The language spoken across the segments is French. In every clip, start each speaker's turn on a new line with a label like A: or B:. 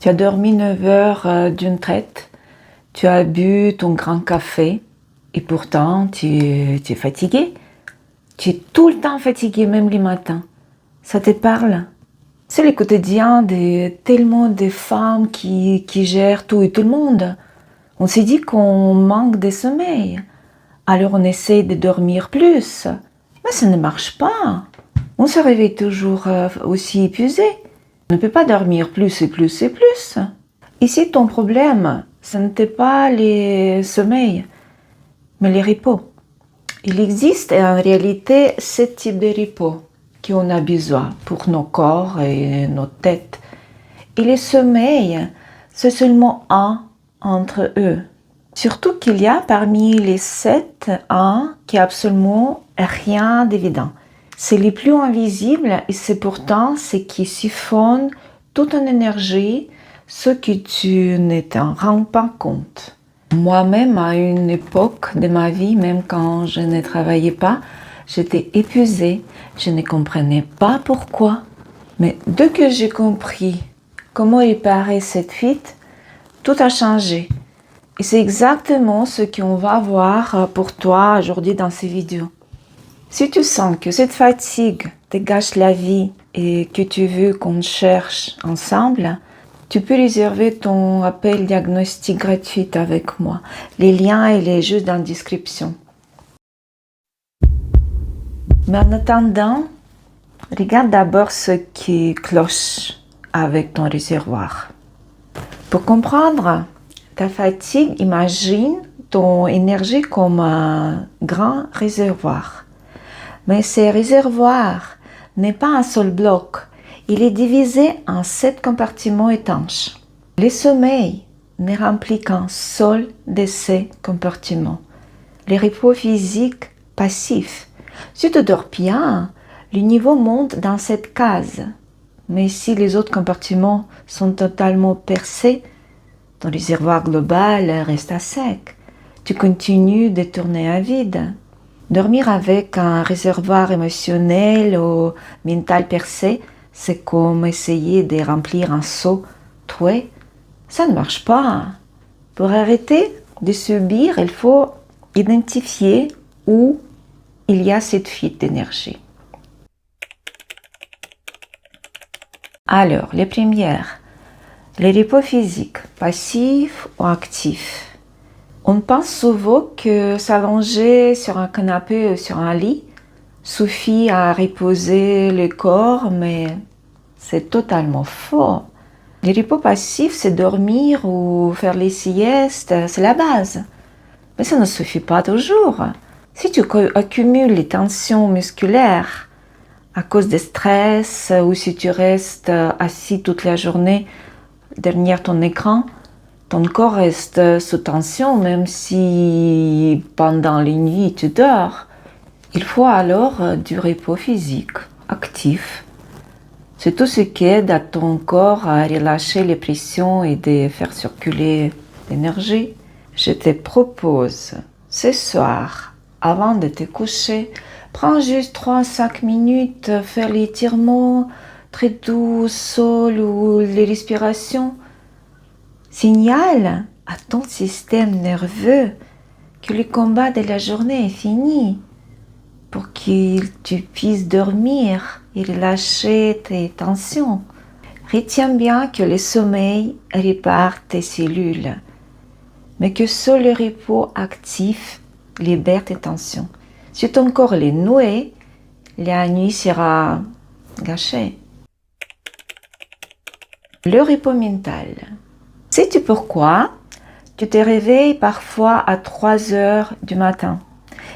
A: Tu as dormi 9 heures d'une traite, tu as bu ton grand café et pourtant tu es fatigué. Tu es tout le temps fatigué, même les matins. Ça te parle? C'est le quotidien de tellement de femmes qui gèrent tout et tout le monde. On s'est dit qu'on manque de sommeil. Alors on essaie de dormir plus. Mais ça ne marche pas. On se réveille toujours aussi épuisé. On ne peut pas dormir plus et plus et plus. Ici, ton problème, ce n'était pas le sommeil, mais le repos. Il existe en réalité 7 types de repos qu'on a besoin pour nos corps et nos têtes. Et le sommeil, c'est seulement un entre eux. Surtout qu'il y a parmi les 7 un qui est absolument rien d'évident. C'est le plus invisible et c'est pourtant ce qui siphonne toute ton énergie, ce que tu ne t'en rends pas compte. Moi-même, à une époque de ma vie, même quand je ne travaillais pas, j'étais épuisée, je ne comprenais pas pourquoi. Mais dès que j'ai compris comment réparer cette fuite, tout a changé. Et c'est exactement ce qu'on va voir pour toi aujourd'hui dans ces vidéos. Si tu sens que cette fatigue te gâche la vie et que tu veux qu'on cherche ensemble, tu peux réserver ton appel diagnostic gratuit avec moi. Les liens, il est juste dans la description. Mais en attendant, regarde d'abord ce qui cloche avec ton réservoir. Pour comprendre ta fatigue, imagine ton énergie comme un grand réservoir. Mais ce réservoir n'est pas un seul bloc. Il est divisé en 7 compartiments étanches. Le sommeil ne remplit qu'un seul de ces compartiments. Le repos physique passif. Si tu dors bien, le niveau monte dans cette case. Mais si les autres compartiments sont totalement percés, ton réservoir global reste à sec. Tu continues de tourner à vide. Dormir avec un réservoir émotionnel ou mental percé, c'est comme essayer de remplir un seau troué. Ça ne marche pas. Pour arrêter de subir, il faut identifier où il y a cette fuite d'énergie. Alors, les premières, les repos physiques, passifs ou actifs. On pense souvent que s'allonger sur un canapé ou sur un lit suffit à reposer le corps, mais c'est totalement faux. Le repos passif, c'est dormir ou faire les siestes, c'est la base. Mais ça ne suffit pas toujours. Si tu accumules les tensions musculaires à cause de stress ou si tu restes assis toute la journée derrière ton écran, ton corps reste sous tension même si pendant les nuits tu dors. Il faut alors du repos physique, actif. C'est tout ce qui aide à ton corps à relâcher les pressions et de faire circuler l'énergie. Je te propose ce soir, avant de te coucher, prends juste 3-5 minutes, faire l'étirement très doux, sol ou les respirations. Signale à ton système nerveux que le combat de la journée est fini pour que tu puisses dormir et relâcher tes tensions. Retiens bien que le sommeil répare tes cellules, mais que seul le repos actif libère tes tensions. Si ton corps est noué, la nuit sera gâchée. Le repos mental. Sais-tu pourquoi tu te réveilles parfois à 3 heures du matin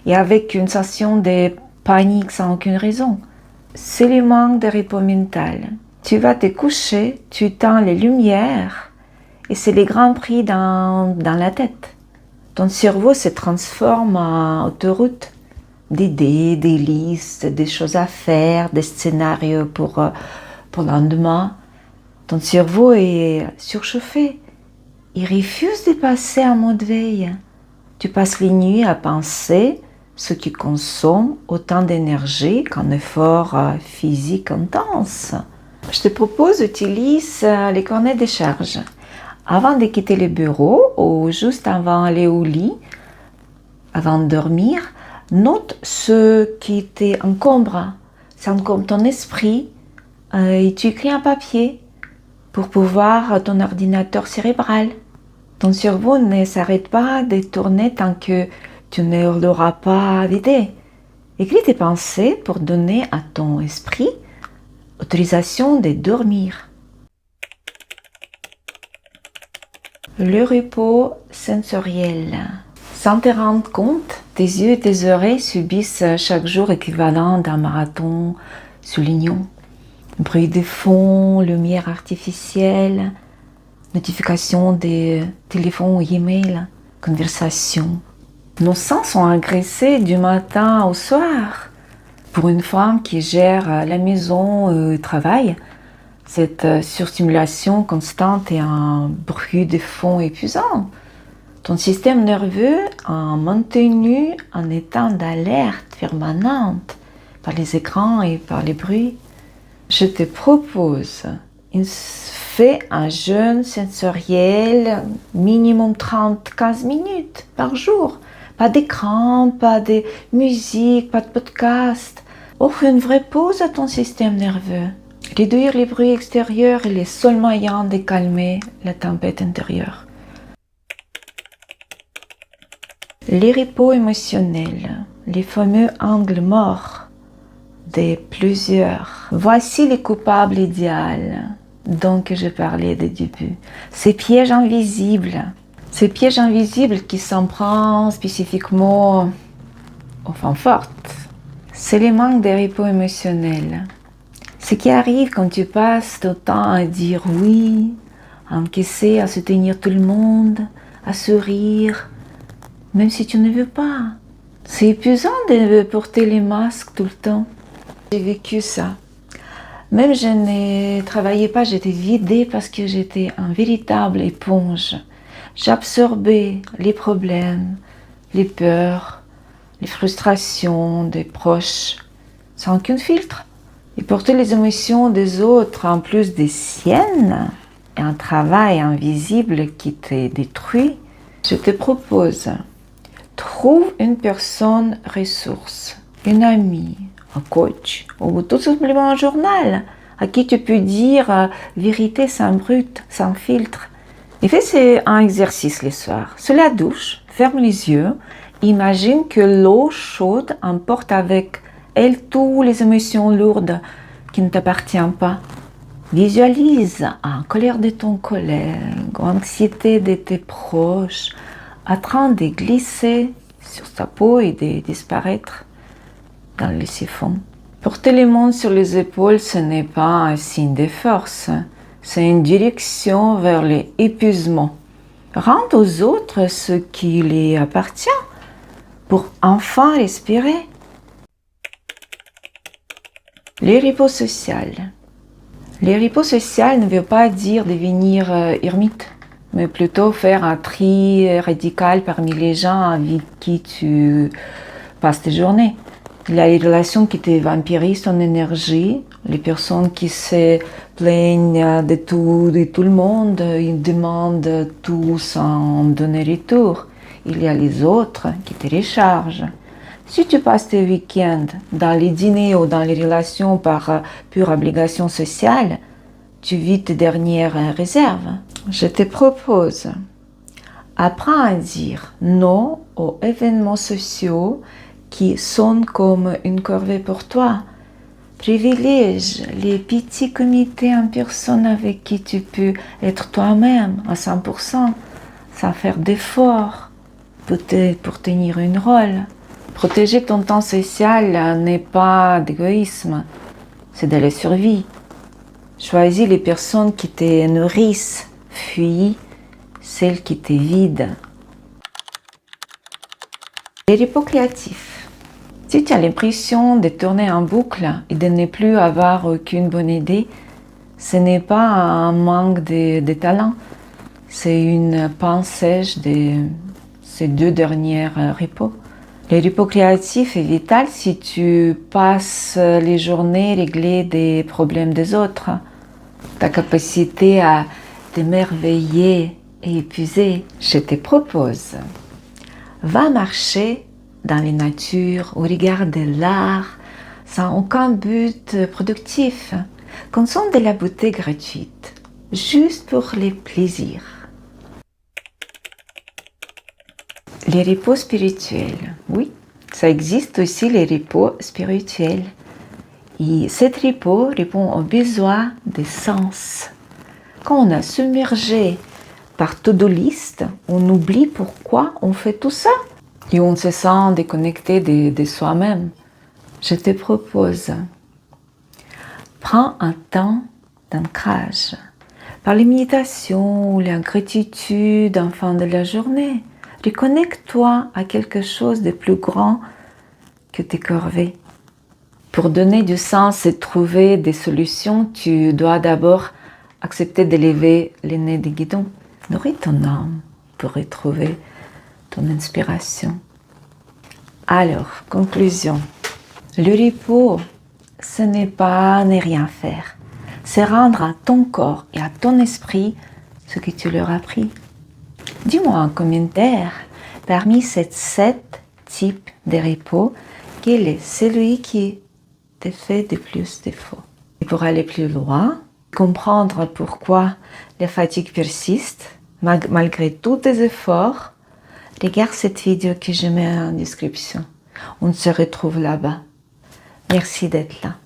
A: et avec une sensation de panique sans aucune raison? C'est le manque de repos mental. Tu vas te coucher, tu éteins les lumières et c'est le grand prix dans la tête. Ton cerveau se transforme en autoroute d'idées, des listes, des choses à faire, des scénarios pour le lendemain. Ton cerveau est surchauffé. Il refuse de passer en mode veille. Tu passes les nuits à penser, ce qui consomme autant d'énergie qu'un effort physique intense. Je te propose d'utiliser les cornets de charge. Avant de quitter le bureau ou juste avant d'aller au lit, avant de dormir, note ce qui t'encombre. Ça encombre ton esprit et tu écris un papier pour pouvoir ton ordinateur cérébral. Ton cerveau ne s'arrête pas de tourner tant que tu ne l'auras pas vidé. Écris tes pensées pour donner à ton esprit autorisation de dormir. Le repos sensoriel. Sans te rendre compte, tes yeux et tes oreilles subissent chaque jour l'équivalent d'un marathon soulignant. Bruit de fond, lumière artificielle, notifications des téléphones ou emails, conversations. Nos sens sont agressés du matin au soir. Pour une femme qui gère la maison et le travail, cette surstimulation constante est un bruit de fond épuisant. Ton système nerveux est maintenu en état d'alerte permanente par les écrans et par les bruits. Je te propose, fais un jeûne sensoriel minimum 30-15 minutes par jour. Pas d'écran, pas de musique, pas de podcast. Offre une vraie pause à ton système nerveux. Réduire les bruits extérieurs est le seul moyen de calmer la tempête intérieure. Les repos émotionnels, les fameux angles morts de plusieurs. Voici les coupables idéaux dont je parlais au début. Ces pièges invisibles. Ces pièges invisibles qui s'en prennent spécifiquement aux femmes fortes. C'est le manque de repos émotionnel. Ce qui arrive quand tu passes ton temps à dire oui, à encaisser, à soutenir tout le monde, à sourire, même si tu ne veux pas. C'est épuisant de porter les masques tout le temps. J'ai vécu ça. Même je ne travaillais pas, j'étais vidée parce que j'étais une véritable éponge. J'absorbais les problèmes, les peurs, les frustrations des proches, sans aucun filtre. Et porter les émotions des autres en plus des siennes est un travail invisible qui te détruit. Je te propose, trouve une personne ressource, une amie, un coach ou tout simplement un journal à qui tu peux dire vérité sans brut, sans filtre. Et fais un exercice le soir. Sous la douche, ferme les yeux, imagine que l'eau chaude emporte avec elle toutes les émotions lourdes qui ne t'appartiennent pas. Visualise la colère de ton collègue, l'anxiété de tes proches, en train de glisser sur ta peau et de disparaître dans le siphon. Porter les mains sur les épaules, ce n'est pas un signe de force, c'est une direction vers l'épuisement. Rends aux autres ce qui les appartient pour enfin respirer. Les repos social. Les repos social ne veut pas dire devenir ermite, mais plutôt faire un tri radical parmi les gens avec qui tu passes tes journées. Il y a les relations qui te vampirisent ton énergie, les personnes qui se plaignent de tout le monde, ils demandent tout sans donner retour. Il y a les autres qui te rechargent. Si tu passes tes week-ends dans les dîners ou dans les relations par pure obligation sociale, tu vis tes dernières réserves. Je te propose, apprends à dire non aux événements sociaux qui sonnent comme une corvée pour toi. Privilège les petits comités en personne avec qui tu peux être toi-même à 100%, sans faire d'efforts pour tenir un rôle. Protéger ton temps social n'est pas d'égoïsme, c'est de la survie. Choisis les personnes qui te nourrissent, fuis celles qui te vident. Les repos créatifs. Si tu as l'impression de tourner en boucle et de ne plus avoir aucune bonne idée, ce n'est pas un manque de talent, c'est une panne sèche de ces 2 derniers repos. Le repos créatif est vital si tu passes les journées à régler des problèmes des autres. ta capacité à t'émerveiller et épuiser, je te propose, va marcher dans les natures ou regarde l'art sans aucun but productif. Consomme de la beauté gratuite, juste pour les plaisirs. Les repos spirituels, oui, ça existe aussi les repos spirituels. Et cet repos répond aux besoins des sens. Quand on est submergé par to-do list, on oublie pourquoi on fait tout ça et on se sent déconnecté de soi-même. Je te propose, prends un temps d'ancrage par les méditations ou la gratitude en fin de la journée. Reconnecte-toi à quelque chose de plus grand que tes corvées. Pour donner du sens et trouver des solutions, tu dois d'abord accepter d'élever les nez des guidons. Nourris ton âme pour retrouver ton inspiration. Alors, conclusion. Le repos, ce n'est pas ne rien faire. C'est rendre à ton corps et à ton esprit ce que tu leur as appris. Dis-moi en commentaire, parmi ces 7 types de repos, quel est celui qui te fait de plus défaut? Et pour aller plus loin, comprendre pourquoi la fatigue persiste, malgré tous tes efforts, regarde cette vidéo que je mets en description. On se retrouve là-bas. Merci d'être là.